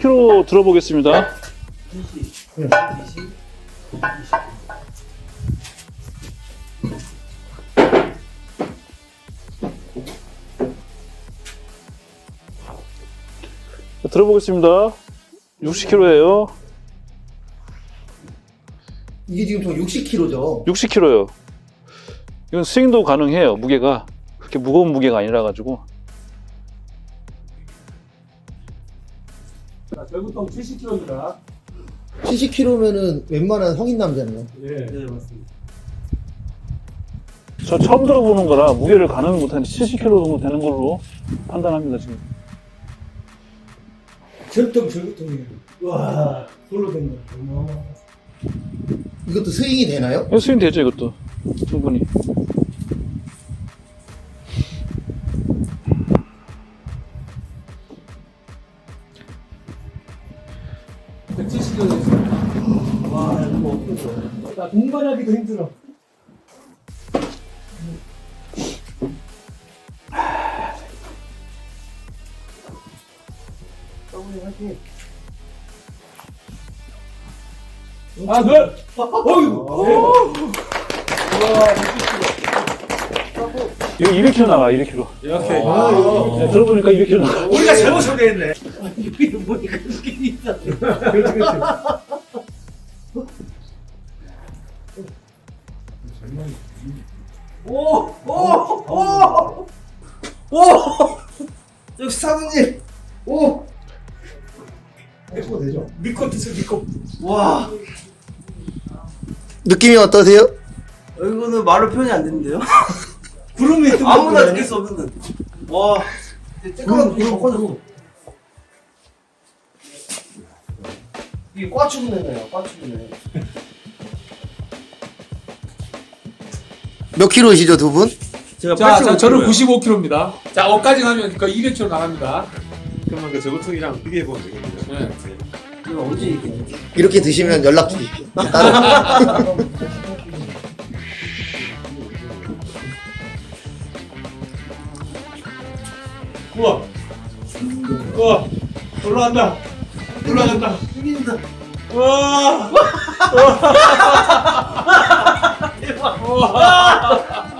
10kg 들어보겠습니다. 20, 20, 20. 들어보겠습니다. 60kg예요. 이게 지금 저 60kg죠. 60kg요. 이건 스윙도 가능해요. 무게가 그렇게 무거운 무게가 아니라 가지고. 자, 결국동 70kg입니다. 70kg면은 웬만한 성인 남자네요. 예. 네, 맞습니다. 저 처음 들어보는 거라 무게를 가늠을 못하는데 70kg 정도 되는 걸로 판단합니다 지금. 절통이에요. 와, 돌로 된 거. 이것도 스윙이 되나요? 스윙 되죠 이것도 충분히. 와, 너무 없겠어. 나 동반하기도 힘들어. 아, 네. 어이구. 이거 200kg 나가 200kg. 이렇게. 네, 들어보니까 200kg 나가. 우리가 잘못 소개했네. 이거 보니까 그게 있다. 그렇지, 그렇지. 오! 여기 사부님! 오! 해도 되죠? 믿고 드세요, 믿고. 와! 느낌이 어떠세요? 이거는 말로 표현이 안 되는데요? 구름이 뜬 아무나 거네. 느낄 수 없는. 와. 쬐끄만 불 꺼내고. 이게 꽈추구네요, 꽈추구네. 몇 킬로시죠, 두 분? 제가 자, 저는 95kg입니다. 자, 억까지 가면 거의 200kg 나갑니다. 그러면 그 저보통이랑 비교해보면 되거든요. 네. 이거 언제 이렇게 이렇게 드시면 연락 주십시오. 따로. 우와. 우와. 올라간다. 올라간다. 생긴다. 와.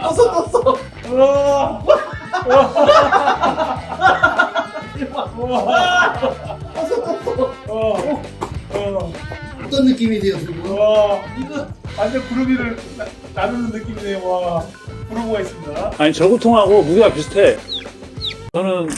떴어. 우와. 어떤 느낌이세요, 두 분? 와. 이거 완전 구름이를 나누는 느낌이네요. 와. 구름가 있습니다. 아니 저구통하고 무게가 비슷해. 저는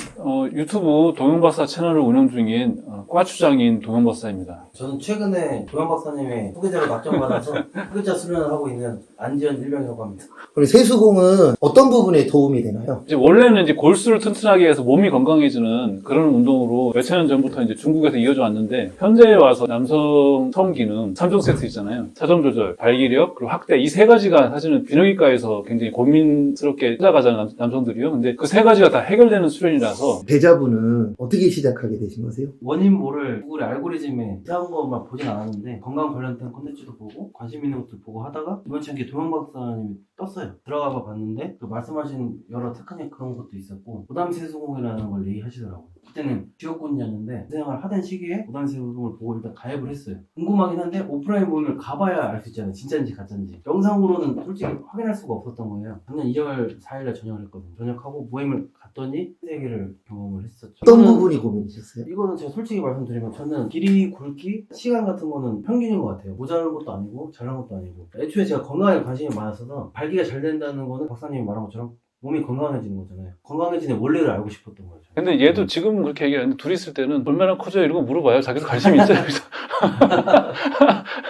유튜브 동영박사 채널을 운영 중인 꽈추장인 동영박사입니다. 저는 최근에 도영 박사님의 소개자로 낙점받아서 소개자 수련을 하고 있는 안지현 일병이라고 합니다. 그리고 세수공은 어떤 부분에 도움이 되나요? 이제 원래는 이제 골수를 튼튼하게 해서 몸이 건강해지는 그런 운동으로 몇천 년 전부터 이제 중국에서 이어져 왔는데, 현재에 와서 남성 성 기능 3종 세트 있잖아요. 차점 조절, 발기력, 그리고 확대, 이 세 가지가 사실은 비뇨기과에서 굉장히 고민스럽게 찾아가잖아요, 남성들이요. 근데 그 세 가지가 다 해결되는 수련이라서. 배자분은 어떻게 시작하게 되신 거세요? 원인 모를 구글의 알고리즘에 이상한 것만 보진 않았는데 건강 관련된 콘텐츠도 보고 관심 있는 것도 보고 하다가 이번치 않게 도영 박사님이 떴어요. 들어가 봤는데 그 말씀하신 여러 테크닉 그런 것도 있었고 부담세수공이라는 걸 얘기하시더라고요. 그때는 지역군이었는데 생활 하던 시기에 부담세수공을 보고 일단 가입을 했어요. 궁금하긴 한데 오프라인 모임을 가봐야 알 수 있잖아요. 진짜인지 가짜인지. 영상으로는 솔직히 확인할 수가 없었던 거예요. 작년 2월 4일에 전역을 했거든요. 전역하고 모임을 갔더니 세계를 경험을 했었죠. 어떤 부분이 고민이셨어요? 이거는 제가 솔직히 말씀드리면 저는 길이, 굵기, 시간 같은 거는 평균인 것 같아요. 모자란 것도 아니고 잘난 것도 아니고. 애초에 제가 건강에 관심이 많았어서 발기가 잘 된다는 거는 박사님이 말한 것처럼 몸이 건강해지는 거잖아요. 건강해지는 원리를 알고 싶었던 거죠. 근데 얘도 지금 그렇게 얘기하는데 둘이 있을 때는 얼마나 커져요? 이런 거 물어봐요. 자기도 관심이 있어요. 그래서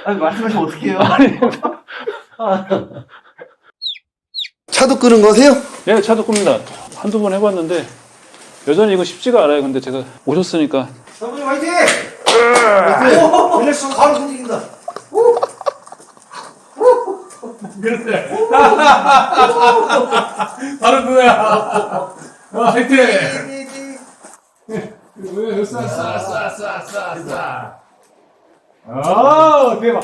아니 말씀하시면 어떡해요? 차도 끄는 거세요? 예, 차도 끕니다. 한두 번 해봤는데 여전히 이거 쉽지가 않아요. 근데 제가 오셨으니까. 사부님 화이팅! 화이팅! 바로 움직인다. 그래. 바로 그거야. 화이팅! 쏴. 아, 대박.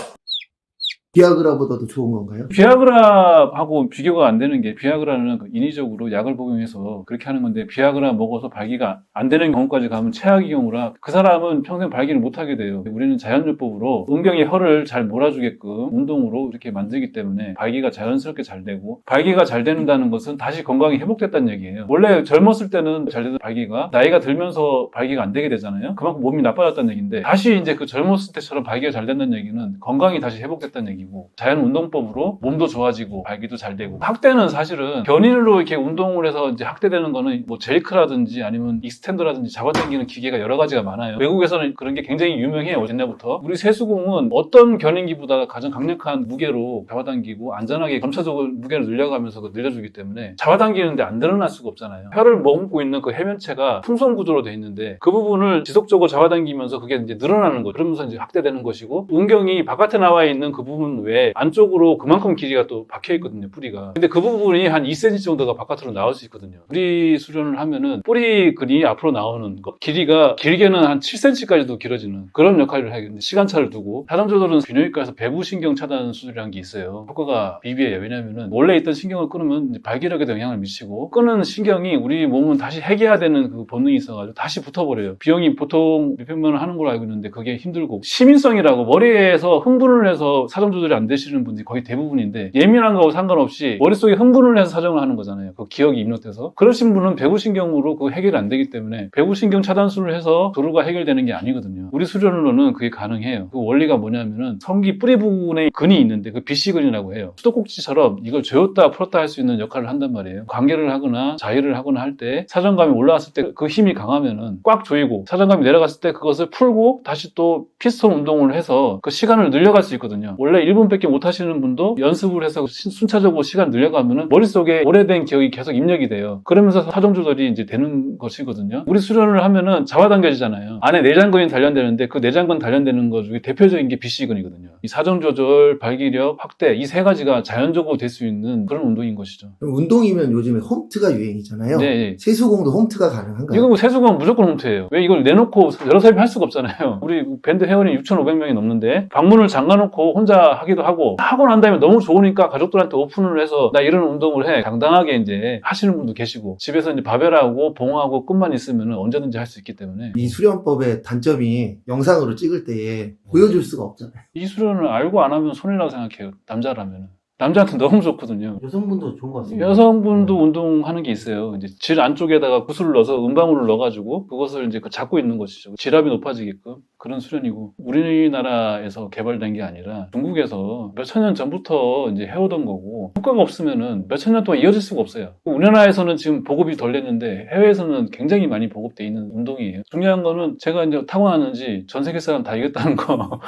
비아그라보다도 좋은 건가요? 비아그라하고 비교가 안 되는 게 비아그라는 인위적으로 약을 복용해서 그렇게 하는 건데 비아그라 먹어서 발기가 안 되는 경우까지 가면 최악의 경우라 그 사람은 평생 발기를 못 하게 돼요. 우리는 자연요법으로 음경의 혈을 잘 몰아주게끔 운동으로 이렇게 만들기 때문에 발기가 자연스럽게 잘 되고 발기가 잘 된다는 것은 다시 건강이 회복됐다는 얘기예요. 원래 젊었을 때는 잘 되던 발기가 나이가 들면서 발기가 안 되게 되잖아요. 그만큼 몸이 나빠졌다는 얘기인데 다시 이제 그 젊었을 때처럼 발기가 잘 된다는 얘기는 건강이 다시 회복됐다는 얘기고 자연 운동법으로 몸도 좋아지고 발기도 잘 되고 학대는 사실은 견인으로 이렇게 운동을 해서 이제 학대되는 거는 뭐 제이크라든지 아니면 익스텐더라든지 잡아당기는 기계가 여러 가지가 많아요. 외국에서는 그런 게 굉장히 유명해요. 옛날부터. 우리 세수공은 어떤 견인기보다 가장 강력한 무게로 잡아당기고 안전하게 점차적으로 무게를 늘려가면서 늘려주기 때문에 잡아당기는데 안 늘어날 수가 없잖아요. 혀를 머금고 있는 그 해면체가 풍선 구조로 돼 있는데 그 부분을 지속적으로 잡아당기면서 그게 이제 늘어나는 거죠. 그러면서 이제 학대되는 것이고 음경이 바깥에 나와 있는 그 부분 외에 안쪽으로 그만큼 길이가 또 박혀 있거든요. 뿌리가. 근데 그 부분이 한 2cm 정도가 바깥으로 나올 수 있거든요. 뿌리 수련을 하면은 뿌리근이 앞으로 나오는 것 길이가 길게는 한 7cm까지도 길어지는 그런 역할을 하겠는데 시간차를 두고 사람 조절은 비뇨기과에서 배부신경 차단 수술이라는 게 있어요. 효과가 미비해요. 왜냐면은 원래 있던 신경을 끊으면 이제 발기력에도 영향을 미치고 끊은 신경이 우리 몸은 다시 해계화되는 그 본능이 있어가지고 다시 붙어버려요. 비용이 보통 몇백만 원 하는 걸로 알고 있는데 그게 힘들고 시민성이라고 머리에서 흥분을 해서 사정 조절이 안 되시는 분들이 거의 대부분인데 예민한 거하고 상관없이 머릿속에 흥분을 해서 사정을 하는 거잖아요. 그 기억이 입력돼서 그러신 분은 배부신경으로 그 해결이 안 되기 때문에 배부신경 차단술을 해서 도루가 해결되는 게 아니거든요. 우리 수련으로는 그게 가능해요. 그 원리가 뭐냐면은 성기 뿌리 부분에 근이 있는데 그 비씨근이라고 해요. 수도꼭지처럼 이걸 조였다 풀었다 할 수 있는 역할을 한단 말이에요. 관계를 하거나 자위를 하거나 할 때 사정감이 올라왔을 때 그 힘이 강하면은 꽉 조이고 사정감이 내려갔을 때 그것을 풀고 다시 또 피스톤 운동을 해서 그 시간을 늘려갈 수 있거든요. 원래 1분밖에 못 하시는 분도 연습을 해서 순차적으로 시간 늘려가면은 머릿속에 오래된 기억이 계속 입력이 돼요. 그러면서 사정 조절이 이제 되는 것이거든요. 우리 수련을 하면은 잡아당겨지잖아요. 안에 내장근이 단련되는데 그 내장근 단련되는 것 중에 대표적인 게 비씨근이거든요. 이 사정 조절, 발기력, 확대 이 세 가지가 자연적으로 될 수 있는 그런 운동인 것이죠. 그럼 운동이면 요즘에 홈트가 유행이잖아요. 네. 세수공도 홈트가 가능한가요? 이거 뭐 세수건 무조건 홈트예요. 왜 이걸 내놓고 여러 사람이 할 수가 없잖아요. 우리 밴드 회원이 6,500명이 넘는데 방문을 잠가놓고 혼자 하기도 하고 난 다음에 너무 좋으니까 가족들한테 오픈을 해서 나 이런 운동을 해 당당하게 이제 하시는 분도 계시고 집에서 이제 바벨하고 봉하고 끈만 있으면 언제든지 할 수 있기 때문에 이 수련법의 단점이 영상으로 찍을 때 보여줄 수가 없잖아요. 이 수련을 알고 안 하면 손해라고 생각해요. 남자라면. 남자한테 너무 좋거든요. 여성분도 좋은 것 같습니다. 여성분도 운동하는 게 있어요. 이제 질 안쪽에다가 구슬을 넣어서 음방울을 넣어가지고 그것을 이제 잡고 있는 것이죠. 질압이 높아지게끔 그런 수련이고 우리나라에서 개발된 게 아니라 중국에서 몇천 년 전부터 이제 해오던 거고 효과가 없으면은 몇천 년 동안 이어질 수가 없어요. 우리나라에서는 지금 보급이 덜 됐는데 해외에서는 굉장히 많이 보급돼 있는 운동이에요. 중요한 거는 제가 이제 타고났는지 전 세계 사람 다 이겼다는 거.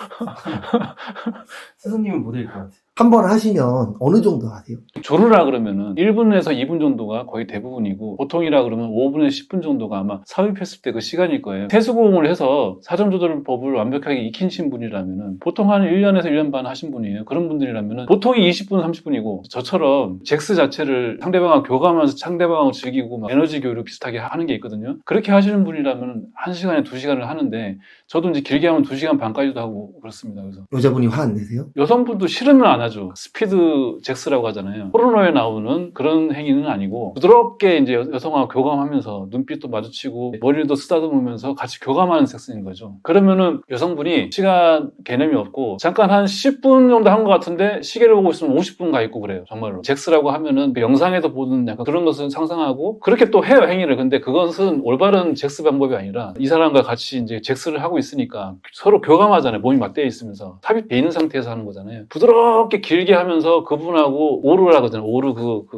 스승님은 모델일 것 같아요. 한 번 하시면 어느 정도 하세요? 조르라 그러면은 1분에서 2분 정도가 거의 대부분이고 보통이라 그러면 5분에서 10분 정도가 아마 삽입했을 때 그 시간일 거예요. 세수공을 해서 사정조절법을 완벽하게 익히신 분이라면은 보통 한 1년에서 1년 반 하신 분이에요. 그런 분들이라면은 보통이 20분, 30분이고 저처럼 잭스 자체를 상대방하고 교감하면서 상대방하고 즐기고 막 에너지 교류 비슷하게 하는 게 있거든요. 그렇게 하시는 분이라면 1시간에 2시간을 하는데 저도 이제 길게 하면 2시간 반까지도 하고 그렇습니다. 그래서 여자분이 화 안 내세요? 여성분도 싫으면 안 하죠. 스피드 잭스라고 하잖아요. 포르노에 나오는 그런 행위는 아니고 부드럽게 이제 여성하고 교감하면서 눈빛도 마주치고 머리도 쓰다듬으면서 같이 교감하는 섹스인 거죠. 그러면은 여성분이 시간 개념이 없고 잠깐 한 10분 정도 한 것 같은데 시계를 보고 있으면 50분 가 있고 그래요. 정말로. 잭스라고 하면은 그 영상에서 보는 약간 그런 것을 상상하고 그렇게 또 해요, 행위를. 근데 그것은 올바른 잭스 방법이 아니라 이 사람과 같이 이제 잭스를 하고 있으니까 서로 교감하잖아요. 몸이 맞대어 있으면서 삽입돼 있는 상태에서 하는 거잖아요. 부드럽게 길게 하면서 그분하고 오르라 하거든요. 오르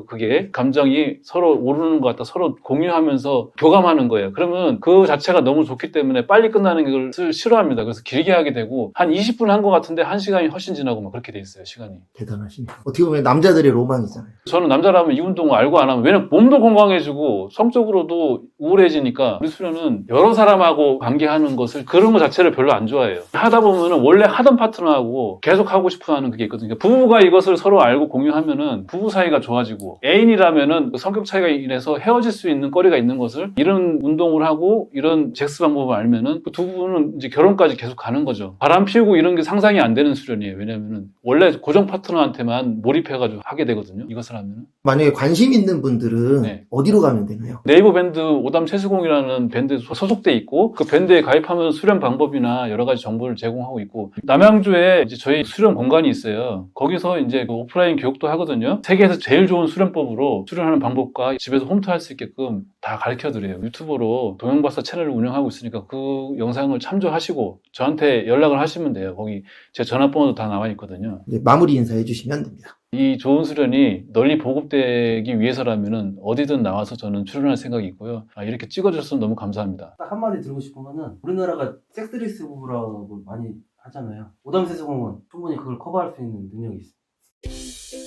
그게 감정이 서로 오르는 것 같다. 서로 공유하면서 교감하는 거예요. 그러면 그 자체가 너무 좋기 때문에 빨리 끝나는 걸 싫어합니다. 그래서 길게 하게 되고 한 20분 한 것 같은데 1시간이 훨씬 지나고 막 그렇게 돼 있어요. 시간이. 대단하시네. 어떻게 보면 남자들의 로망이잖아요. 저는 남자라면 이 운동을 알고 안 하면 왜냐면 몸도 건강해지고 성적으로도 우울해지니까 우리 수련은 여러 사람하고 관계하는 것을 그런 것 자체를 별로 안 좋아해요. 하다 보면은 원래 하던 파트너하고 계속 하고 싶어 하는 그게 있거든요. 부부가 이것을 서로 알고 공유하면은 부부 사이가 좋아지고, 애인이라면은 그 성격 차이가 인해서 헤어질 수 있는 거리가 있는 것을 이런 운동을 하고 이런 잭스 방법을 알면은 그 두 부부는 이제 결혼까지 계속 가는 거죠. 바람 피우고 이런 게 상상이 안 되는 수련이에요. 왜냐면은 원래 고정 파트너한테만 몰입해가지고 하게 되거든요. 이것을 하면은. 만약에 관심 있는 분들은 네. 어디로 가면 되나요? 네이버 밴드 오담 최수공이라는 밴드에 소속돼 있고, 그 밴드에 가입하면 수련 방법이나 여러 가지 정보를 제공하고 있고, 남양주에 이제 저희 수련 공간이 있어요. 거기서 이제 그 오프라인 교육도 하거든요. 세계에서 제일 좋은 수련법으로 수련하는 방법과 집에서 홈트할 수 있게끔 다 가르쳐 드려요. 유튜브로 동영박사 채널을 운영하고 있으니까 그 영상을 참조하시고 저한테 연락을 하시면 돼요. 거기 제 전화번호도 다 나와 있거든요. 이제 마무리 인사해 주시면 됩니다. 이 좋은 수련이 널리 보급되기 위해서라면은 어디든 나와서 저는 출연할 생각이 있고요. 이렇게 찍어주셔서 너무 감사합니다. 딱 한마디 드리고 싶은 거는 우리나라가 섹스리스 부부라고 많이 하잖아요. 오담 세수공은 충분히 그걸 커버할 수 있는 능력이 있어요.